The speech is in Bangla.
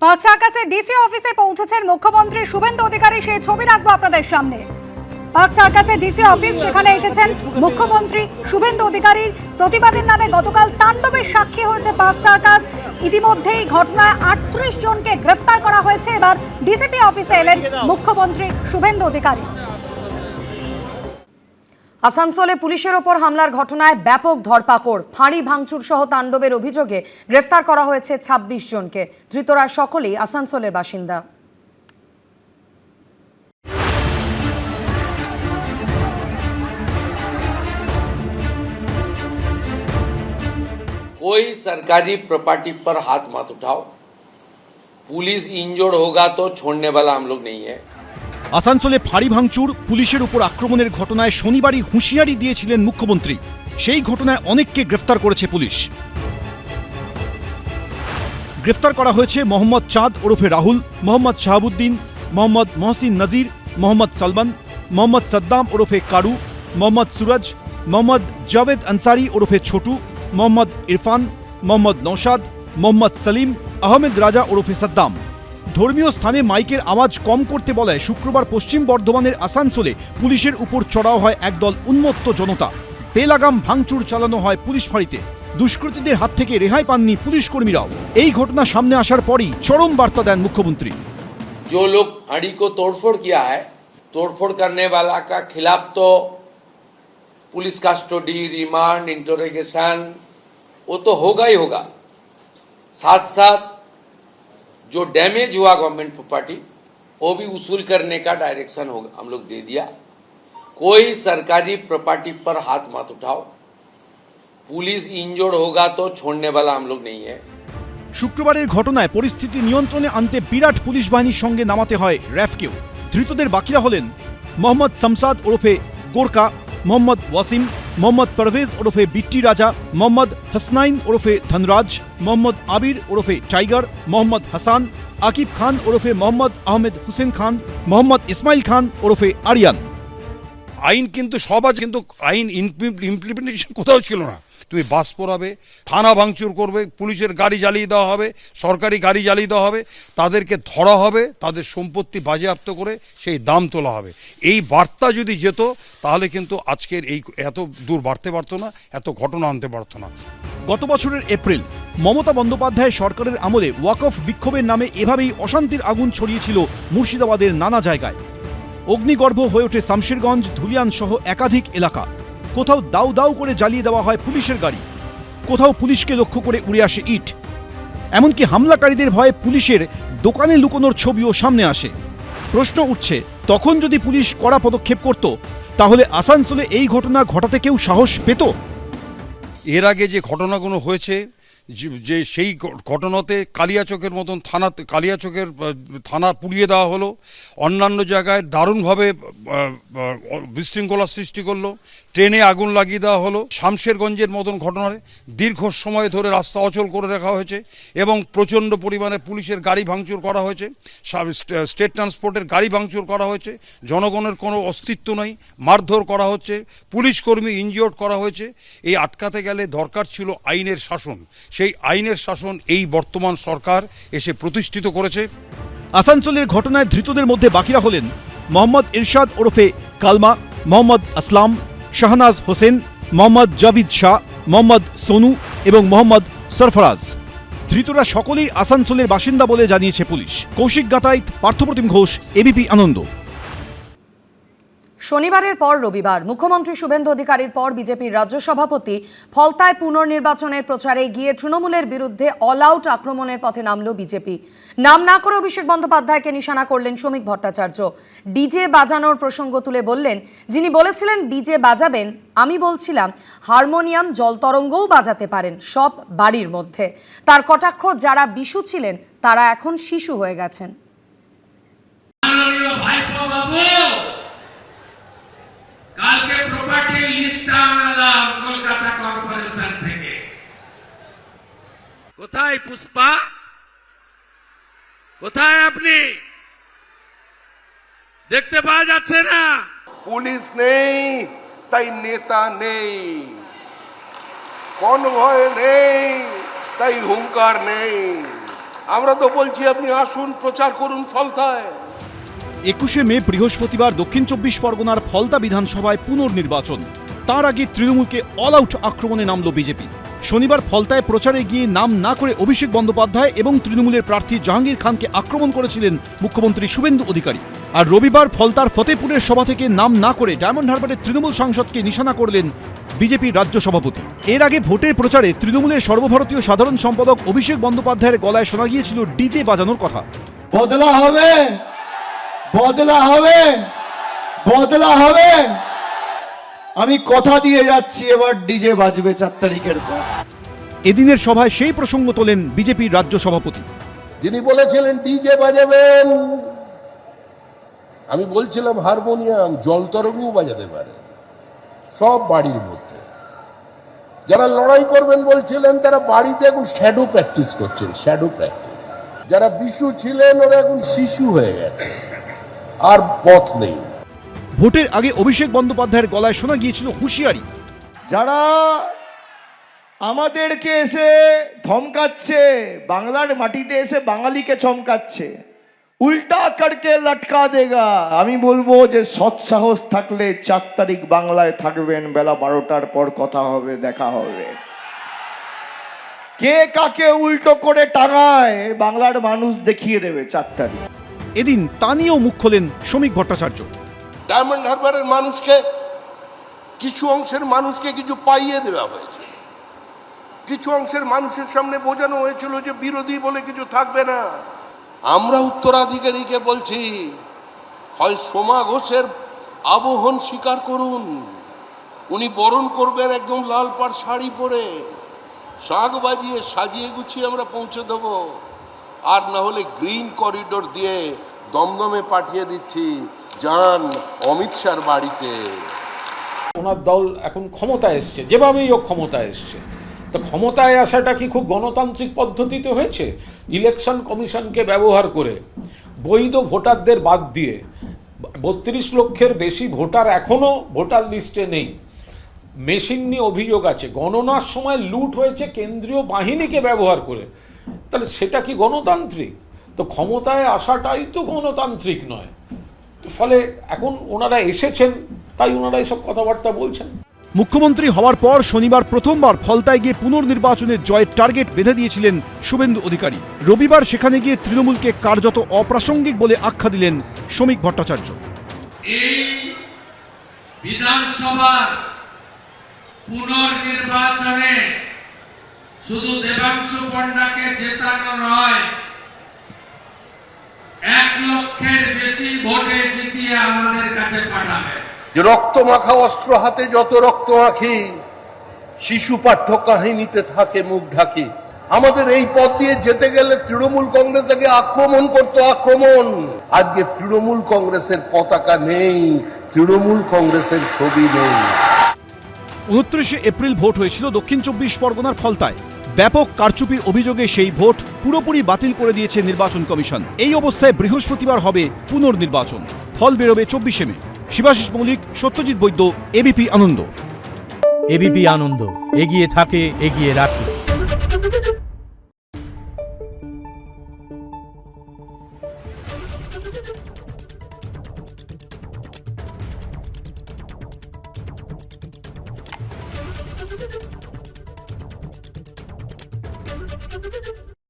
পার্ক সার্কাসের ডিসি অফিসে পৌঁছেছেন মুখ্যমন্ত্রী শুভেন্দু অধিকারী, সেই ছবি রাখবো আপনাদের সামনে। পার্ক সার্কাসের ডিসি অফিস, সেখানে এসেছেন মুখ্যমন্ত্রী শুভেন্দু অধিকারী। প্রতিবাদের নামে গতকাল তাণ্ডবের সাক্ষী হয়েছে পার্ক সার্কাস। ইতিমধ্যেই ঘটনায় 38 জনকে গ্রেপ্তার করা হয়েছে। এবার ডিসিপি অফিসে এলেন মুখ্যমন্ত্রী শুভেন্দু অধিকারী। আসানসোলে পুলিশের ওপর হামলার ঘটনায় ব্যাপক ধরপাকড়, ফাঁড়ি ভাঙচুর সহ তাণ্ডবের অভিযোগে গ্রেফতার করা হয়েছে 26 জনকে। ধৃতরা সকলেই আসানসোলের বাসিন্দা। कोई सरकारी प्रॉपर्टी पर हाथ मत उठाओ। पुलिस इंजर्ड होगा तो छोड़ने वाला हम लोग नहीं है। আসানসোলে ফাঁড়ি ভাঙচুর, পুলিশের উপর আক্রমণের ঘটনায় শনিবারই হুঁশিয়ারি দিয়েছিলেন মুখ্যমন্ত্রী। সেই ঘটনায় অনেককে গ্রেফতার করেছে পুলিশ। গ্রেফতার করা হয়েছে মোহাম্মদ চাঁদ ওরফে রাহুল, মোহাম্মদ শাহাবুদ্দিন, মোহাম্মদ মহসিন নজির, মোহাম্মদ সালমান, মোহাম্মদ সাদ্দাম ওরফে কারু, মোহাম্মদ সুরজ, মোহাম্মদ জাভেদ আনসারি ওরফে ছোটু, মোহাম্মদ ইরফান, মোহাম্মদ নৌশাদ, মোহাম্মদ সলিম, আহমেদ রাজা ওরফে সাদ্দাম। ধর্মীয় স্থানে মাইকের আওয়াজ কম করতে বলায় শুক্রবার পশ্চিম বর্ধমানের আসানসোলে পুলিশের উপর চড়াও হয় একদল উন্মত্ত জনতা। বেলাগাম ভাঙচুর চালানো হয় পুলিশ ফাঁড়িতে। দুষ্কৃতীদের হাত থেকে রেহাই পাননি পুলিশ কর্মীরাও। এই ঘটনা সামনে আসার পরই চরম বার্তা দেন মুখ্যমন্ত্রী। जो लोग फाड़ी को तोड़फोड़ किया है, तोड़फोड़ करने वाला का खिलाफ तो पुलिस कस्टडी, रिमांड, इंटरोगेशन वो तो होगा ही होगा। साथ साथ जो डैमेज हुआ गवर्नमेंट प्रॉपर्टी वो भी वसूल करने का डायरेक्शन होगा, हम लोग दे दिया। कोई सरकारी प्रॉपर्टी पर हाथ मत उठाओ। पुलिस इंजर्ड होगा तो छोड़ने वाला हम लोग नहीं है। শুক্রবারের ঘটনায় পরিস্থিতি নিয়ন্ত্রণে আনতে বিরাট পুলিশ বাহিনীর সঙ্গে নামাতে হয় র্যাফকেও। ধৃতদের বাকিরা হলেন মোহাম্মদ শামসাদ ওরফে গোরকা, মোহাম্মদ ওয়াসিম, মোহাম্মদ পারভেজ ওরফে বিট্টি রাজা, মোহাম্মদ হাসনাইন ওরফে ধনরাজ, মোহাম্মদ আবির ওরফে টাইগার, মোহাম্মদ হাসান, আকিব খান ওরফে মোহাম্মদ আহমেদ হুসেন খান, মোহাম্মদ ইসমাইল খান ওরফে আরিয়ান। আইন কিন্তু সব আছে, কিন্তু আইন ইমপ্লিমেন্টেশন কোথাও ছিল না। তুমি বাস পোড়াবে, থানা ভাঙচুর করবে, পুলিশের গাড়ি জ্বালিয়ে দেওয়া হবে, সরকারি গাড়ি জ্বালিয়ে দেওয়া হবে, তাদেরকে ধরা হবে, তাদের সম্পত্তি বাজেয়াপ্ত করে সেই দাম তোলা হবে। এই বার্তা যদি যেত তাহলে কিন্তু আজকের এই এত দূর বাড়তে পারতো না, এত ঘটনা আনতে পারতো না। গত বছরের এপ্রিল মমতা বন্দ্যোপাধ্যায় সরকারের আমলে ওয়াকফ বিক্ষোভের নামে এভাবেই অশান্তির আগুন ছড়িয়েছিল মুর্শিদাবাদের নানা জায়গায়। অগ্নিগর্ভ হয়ে ওঠে শামশেরগঞ্জ, ধুলিয়ান সহ একাধিক এলাকা। কোথাও দাউ দাউ করে জ্বালিয়ে দেওয়া হয় পুলিশের গাড়ি, কোথাও পুলিশকে লক্ষ্য করে উড়ে আসে ইট। এমনকি হামলাকারীদের ভয়ে পুলিশের দোকানে লুকোনোর ছবিও সামনে আসে। প্রশ্ন উঠছে, তখন যদি পুলিশ কড়া পদক্ষেপ করত তাহলে আসানসোলে এই ঘটনা ঘটাতে কেউ সাহস পেত? এর আগে যে ঘটনাগুলো হয়েছে, যে সেই ঘটনাতে কালিয়াচকের মতন কালিয়াচকের থানা পুড়িয়ে দেওয়া হলো, অন্যান্য জায়গায় দারুণভাবে বিশৃঙ্খলা সৃষ্টি করলো, ট্রেনে আগুন লাগিয়ে দেওয়া হলো। শামশেরগঞ্জের মতন ঘটনায় দীর্ঘ সময় ধরে রাস্তা অচল করে রাখা হয়েছে এবং প্রচণ্ড পরিমাণে পুলিশের গাড়ি ভাঙচুর করা হয়েছে, স্টেট ট্রান্সপোর্টের গাড়ি ভাঙচুর করা হয়েছে, জনগণের কোনো অস্তিত্ব নেই, মারধর করা হচ্ছে, পুলিশ কর্মী ইনজিওর্ড করা হয়েছে। এই আটকাতে গেলে দরকার ছিল আইনের শাসন। সেই আইনের শাসন এই বর্তমান সরকার এসে প্রতিষ্ঠিত করেছে। আসানসোলের ঘটনায় ধৃতদের মধ্যে বাকিরা হলেন মোহাম্মদ ইরশাদ ওরফে কালমা, মোহাম্মদ আসলাম, শাহনাজ হোসেন, মোহাম্মদ জাভিদ শাহ, মোহাম্মদ সোনু এবং মোহাম্মদ সরফরাজ। ধৃতরা সকলেই আসানসোলের বাসিন্দা বলে জানিয়েছে পুলিশ। কৌশিক গাতাইত, পার্থপ্রতিম ঘোষ, এবিপি আনন্দ। শনিবারের পর রবিবার মুখ্যমন্ত্রী শুভেন্দু অধিকারীর পর বিজেপির রাজ্য সভাপতি ফলতায় পুনর্নির্বাচনের প্রচারে গিয়ে তৃণমূলের বিরুদ্ধে অল আউট আক্রমণের পথে নামল বিজেপি। নাম না করে অভিষেক বন্দ্যোপাধ্যায়কে নিশানা করলেন শ্রমিক ভট্টাচার্য। ডিজে বাজানোর প্রসঙ্গ তুলে বললেন, যিনি বলেছিলেন ডিজে বাজাবেন, আমি বলছিলাম হারমোনিয়াম জলতরঙ্গও বাজাতে পারেন, সব বাড়ির মধ্যে। তার কটাক্ষ, যারা বিশু ছিলেন তারা এখন শিশু হয়ে গেছেন। কালকে প্রপার্টি লিস্ট আনলাম কলকাতা কর্পোরেশন থেকে। কোথায় পুষ্পা, কোথায় আপনি? দেখতে পাওয়া যাচ্ছে না। পুলিশ নেই তাই নেতা নেই, কনভয় নেই তাই হুঙ্কার নেই। আমরা তো বলছি আপনি আসুন, প্রচার করুন ফলতায়। 21শে মে বৃহস্পতিবার দক্ষিণ 24 পরগনার ফলতা বিধানসভায় পুনর্নির্বাচন। তার আগে তৃণমূলকে অল আউট আক্রমণে নামল বিজেপি। শনিবার ফলতায় প্রচারে গিয়ে নাম না করে অভিষেক বন্দ্যোপাধ্যায় এবং তৃণমূলের প্রার্থী জাহাঙ্গীর খানকে আক্রমণ করেছিলেন মুখ্যমন্ত্রী শুভেন্দু অধিকারী। আর রবিবার ফলতার ফতেপুরের সভা থেকে নাম না করে ডায়মন্ড হারবারের তৃণমূল সাংসদকে নিশানা করলেন বিজেপির রাজ্য সভাপতি। এর আগে ভোটের প্রচারে তৃণমূলের সর্বভারতীয় সাধারণ সম্পাদক অভিষেক বন্দ্যোপাধ্যায়ের গলায় শোনা গিয়েছিল ডিজে বাজানোর কথা। বদলা হবে, বদলা হবে, বদলা হবে। আমি কথা দিয়ে যাচ্ছি, এবার ডিজে বাজবে 4 তারিখের পর। এদিনের সভায় সেই প্রসঙ্গ তোলেন বিজেপির রাজ্য সভাপতি। যিনি বলেছিলেন ডিজে বাজাবেন, আমি বলছিলাম হারমোনিয়াম, জল তরঙ্গও বাজাতে পারে, সব বাড়ির মধ্যে। যারা লড়াই করবেন বলছিলেন তারা বাড়িতে এখন শ্যাডো প্র্যাকটিস করছেন, শ্যাডো প্র্যাকটিস। যারা বিশু ছিলেন ওরা এখন শিশু হয়ে গেছে, আর পথ নেই। ভোটের আগে অভিষেক বন্দ্যোপাধ্যায়ের গলায় শোনা গিয়েছিল হুঁশিয়ারি। যারা আমাদেরকে এসে ধমকাচ্ছে, বাংলার মাটিতে এসে বাঙালিকে চমকাচ্ছে, উল্টা করকে লটকা দেগা, আমি বলবো যে সৎসাহস থাকলে 4 তারিখ বাংলায় থাকবেন, বেলা 12টার পর কথা হবে, দেখা হবে। কে কাকে উল্টো করে টাঙায় বাংলার মানুষ দেখিয়ে দেবে 4 তারিখ। এদিন তা নিয়েও মুখ খোলেন শ্রমিক ভট্টাচার্য। ডায়মন্ড হারবারের মানুষকে, কিছু অংশের মানুষকে কিছু পাইয়ে দেওয়া হয়েছে, কিছু অংশের মানুষের সামনে বোঝানো হয়েছিল যে বিরোধী বলে কিছু থাকবে না। আমরা উত্তরাধিকারীকে বলছি, হয় সোমা ঘোষের আবহন স্বীকার করুন, উনি বরণ করবেন একদম লাল পাড় শাড়ি পরে, শাঁখ বাজিয়ে সাজিয়ে গুছিয়ে আমরা পৌঁছে দেব, আর না হলে গ্রিন করিডোর দিয়ে দমদমে পাঠিয়ে দিচ্ছি, যান অমিত শাহর বাড়িতে। ওনার দল এখন ক্ষমতায় এসছে, যেভাবেই ও ক্ষমতায় এসছে, তো ক্ষমতায় আসাটা কি খুব গণতান্ত্রিক পদ্ধতিতে হয়েছে? ইলেকশন কমিশনকে ব্যবহার করে বৈধ ভোটারদের বাদ দিয়ে 32 লক্ষের বেশি ভোটার এখনও ভোটার লিস্টে নেই। মেশিন নিয়ে অভিযোগ আছে, গণনার সময় লুট হয়েছে কেন্দ্রীয় বাহিনীকে ব্যবহার করে, তাহলে সেটা কি গণতান্ত্রিক? তো ক্ষমতায় আসাটাই তো গণতান্ত্রিক নয়। তো ফলে এখন ওনারা এসেছেন, তাই ওনারা এসব কথাবার্তা বলছেন। মুখ্যমন্ত্রী হওয়ার পর শনিবার প্রথমবার ফলতায় গিয়ে পুনর্নির্বাচনের জয়ের টার্গেট বেঁধে দিয়েছিলেন শুভেন্দু অধিকারী। রবিবার সেখানে গিয়ে তৃণমূলকে কার্যত অপ্রাসঙ্গিক বলে আখ্যা দিলেন শ্রমিক ভট্টাচার্য। এই বিধানসভার পুনর্নির্বাচনে শুধু দেবাংশু পণ্ডাকে জেতানো নয়, 1 লক্ষের বেশি ভোটে জিতিয়ে আমাদের কাছে পাঠাবে। যে রক্ত মাখা অস্ত্র হাতে যত রক্ত মাখি, শিশু পাঠ্য কাহিনীতে থাকে মুখ ঢাকি। আমাদের এই পথ দিয়ে যেতে গেলে তৃণমূল কংগ্রেস আগে আক্রমণ করতো, আক্রমণ। আজকে তৃণমূল কংগ্রেসের পতাকা নেই, তৃণমূল কংগ্রেসের ছবি নেই। 29শে এপ্রিল ভোট হয়েছিল দক্ষিণ 24 পরগনার ফলতায়। ব্যাপক কারচুপির অভিযোগে সেই ভোট পুরোপুরি বাতিল করে দিয়েছে নির্বাচন কমিশন। এই অবস্থায় বৃহস্পতিবার হবে পুনর্নির্বাচন। ফল বেরোবে 24শে মে। শিবাশিস মৌলিক, সত্যজিৎ বৈদ্য, এবিপি আনন্দ। এবিপি আনন্দ, এগিয়ে থাকে, এগিয়ে রাখে। Thank you.